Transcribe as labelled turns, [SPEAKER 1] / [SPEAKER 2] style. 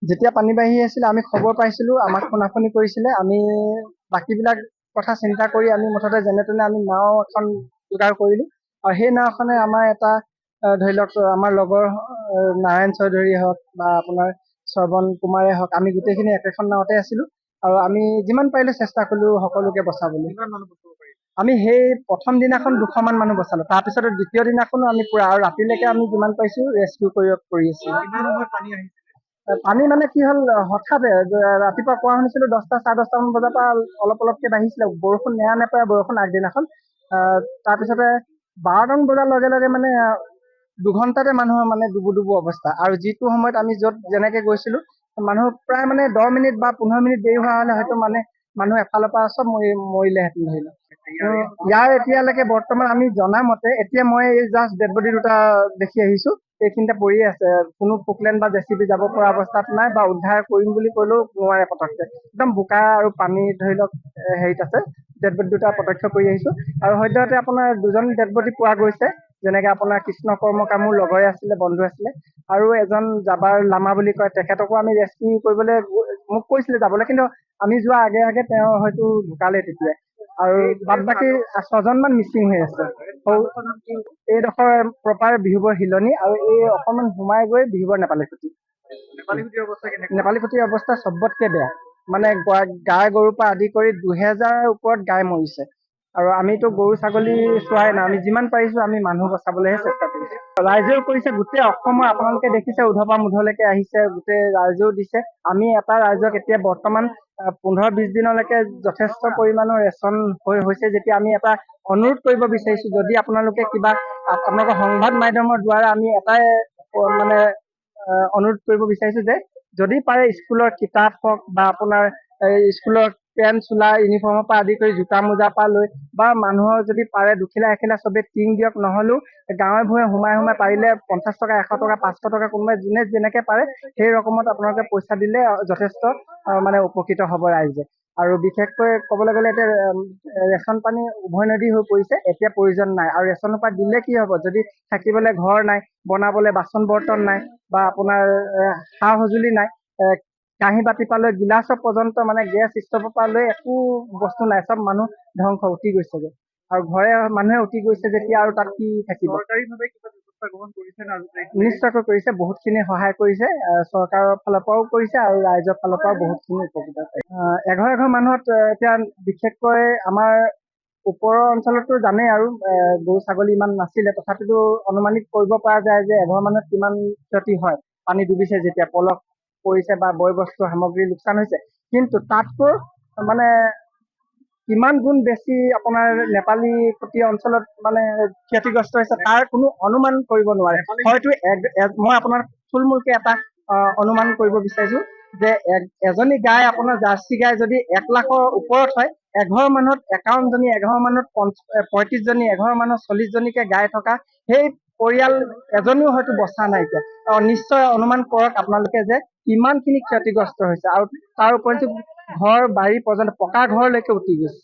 [SPEAKER 1] যেতিয়া পানী বাঢ়ি আছিল আমি খবৰ পাইছিলো, আমাক ফোনাফোনি কৰিছিলে। আমি বাকীবিলাক কথা চিন্তা কৰি আমি মুঠতে যেনে তেনে আমি নাও এখন যোগাৰ কৰিলো। আৰু সেই নাওখনে আমাৰ এটা ধৰি লওক আমাৰ লগৰ নাৰায়ণ চৌধুৰী হওক বা আপোনাৰ শ্ৰৱণ কুমাৰে হওক, আমি গোটেইখিনি একেখন নাওতে আছিলো। আৰু আমি যিমান পাৰিলো চেষ্টা কৰিলো সকলোকে বচাবলৈ। আমি সেই প্ৰথম দিনাখন 200 মান মানুহ বচালো। তাৰপিছত দ্বিতীয় দিনাখনো আমি পুৰা আৰু ৰাতিলৈকে আমি যিমান পাইছো ৰেস্কিউ কৰি আছিলো। পানী মানে কি হ'ল, হঠাৎ ৰাতিপুৱা কোৱা শুনিছিলো 10টা 10:30 মান বজাৰ পৰা অলপ অলপকে বাঢ়িছিলে। বৰষুণ নেৰা নেপেৰা বৰষুণ আগদিনাখন। তাৰপিছতে 12টা মান বজাৰ লগে লগে মানে 2 ঘণ্টাতে মানুহৰ মানে ডুবু ডুবু অৱস্থা। আৰু যিটো সময়ত আমি য'ত যেনেকে গৈছিলো, মানুহ প্ৰায় মানে 10 মিনিট বা 15 মিনিট দেৰি হোৱা হলে হয়তো মানে মানুহ এফালৰ পৰা চব মৰিলেহেঁতেন ধৰি লওক। ইয়াৰ এতিয়ালৈকে বৰ্তমান আমি জনা মতে এতিয়া মই এই জাষ্ট ডেড বডি 2টা দেখি আহিছো। এইখিনিতে পৰিয়ে আছে। কোনো পোকলেন বা জেচিবি যাব পৰা অৱস্থাত নাই বা উদ্ধাৰ কৰিম বুলি ক'লেও নোৱাৰে পতককে। একদম বোকা আৰু পানী ধৰি লওক হেৰিত আছে। ডেড বডি 2টা প্ৰত্যক্ষ কৰি আহিছো। আৰু সদ্যহতে আপোনাৰ 2জন ডেড বডি পোৱা গৈছে। যেনেকে আপোনাৰ কৃষ্ণ কৰ্মকাৰ মোৰ লগৰে আছিলে, বন্ধু আছিলে। আৰু এজন জাবাৰ লামা বুলি কয়, তেখেতকো আমি ৰেস্কিউ কৰিবলৈ মোক কৈছিলে যাবলৈ, কিন্তু আমি যোৱা আগে আগে তেওঁ হয়তো ঢুকালে তেতিয়াই। আৰু বাদ বাকী 6জন মান মিচিং হৈ আছে। এইডোখৰ প্ৰপাৰ বিহুবৰ হিলনি, আৰু এই অকণমান সোমাই গৈ বিহুবৰ নেপালী খুটি। নেপালী খুটিৰ অৱস্থা চবতকে বেয়া। মানে গাই গৰুৰ পৰা আদি কৰি 2000 ওপৰত গাই মৰিছে। আৰু আমিতো গৰু ছাগলী চোৱাই নাই, আমি যিমান পাৰিছো আমি মানুহ বচাবলৈহে চেষ্টা কৰিছো। ৰাইজেও কৰিছে, গোটেই অসমৰ আপোনালোকে দেখিছে উধৰ পৰা মুধলৈকে আহিছে, গোটেই ৰাইজেও দিছে। আমি এটা ৰাইজক এতিয়া বৰ্তমান 15-20 দিনলৈকে যথেষ্ট পৰিমাণৰ ৰেচন হৈছে। যেতিয়া আমি এটা অনুৰোধ কৰিব বিচাৰিছো, যদি আপোনালোকে কিবা আপোনালোকৰ সংবাদ মাধ্যমৰ দ্বাৰা আমি এটাই মানে অনুৰোধ কৰিব বিচাৰিছো যে যদি পাৰে স্কুলৰ কিতাপ হওক বা আপোনাৰ স্কুলৰ পেণ্ট চোলা ইউনিফৰ্মৰ পৰা আদি কৰি জোতা মোজাৰ পৰা লৈ বা মানুহৰ যদি পাৰে দুখিলা এখিলা চবে টিং দিয়ক, নহলেও গাঁৱে ভূঞে সোমাই পাৰিলে 50 টকা 100 টকা 500 টকা কোনোবাই যোনে যেনেকে পাৰে সেই ৰকমত আপোনালোকে পইচা দিলে যথেষ্ট মানে উপকৃত হ'ব ৰাইজে। আৰু বিশেষকৈ ক'বলৈ গ'লে এতিয়া ৰেচন পানী উভৈনদী হৈ পৰিছে, এতিয়া প্ৰয়োজন নাই। আৰু ৰেচনৰ পৰা দিলে কি হ'ব, যদি থাকিবলৈ ঘৰ নাই, বনাবলৈ বাচন বৰ্তন নাই বা আপোনাৰ সা সঁজুলি নাই, কাঁহী বাতি পৰা লৈ গিলাচৰ পৰ্যন্ত মানে গেছ ষ্টভৰ পৰা লৈ একো বস্তু নাই, চব মানুহ ধ্বংস উঠি গৈছেগে। আৰু ঘৰে মানুহে উঠি গৈছে যেতিয়া আৰু তাত কি থাকিব। নিশ্চয়কৈ কৰিছে, বহুতখিনি সহায় কৰিছে। চৰকাৰৰ ফালৰ পৰাও কৰিছে আৰু ৰাইজৰ ফালৰ পৰাও বহুতখিনি উপকৃত হৈছে। এঘৰ মানুহত এতিয়া বিশেষকৈ আমাৰ ওপৰৰ অঞ্চলতো জানেই আৰু গৰু ছাগলী ইমান নাছিলে, তথাপিতো অনুমানিত কৰিব পৰা যায় যে এঘৰ মানুহত কিমান ক্ষতি হয়। পানী ডুবিছে যেতিয়া, পলস পৰিছে বা বয় বস্তু সামগ্ৰী লোকচান হৈছে। কিন্তু তাতকৈ মানে কিমান গুণ বেছি আপোনাৰ নেপালী খুটি অঞ্চলত মানে ক্ষতিগ্ৰস্ত হৈছে তাৰ কোনো অনুমান কৰিব নোৱাৰে। হয়তো মই আপোনাৰ থুলমূলকে এটা অনুমান কৰিব বিচাৰিছো যে এজনী গাই আপোনাৰ জাৰ্চি গাই যদি 1 লাখৰ ওপৰত হয়, এঘৰ মানুহত 51 জনী, এঘৰ মানুহত 35 জনী, এঘৰ মানুহত 40 জনীকে গাই থকা সেই পৰিয়াল এজনীও হয়তো বচা নাইকিয়া। নিশ্চয় অনুমান কৰক আপোনালোকে যে কিমানখিনি ক্ষতিগ্ৰস্ত হৈছে। আৰু তাৰ উপৰিও ঘৰ বাৰী পৰ্যন্ত পকা ঘৰলৈকে উটি গৈছে।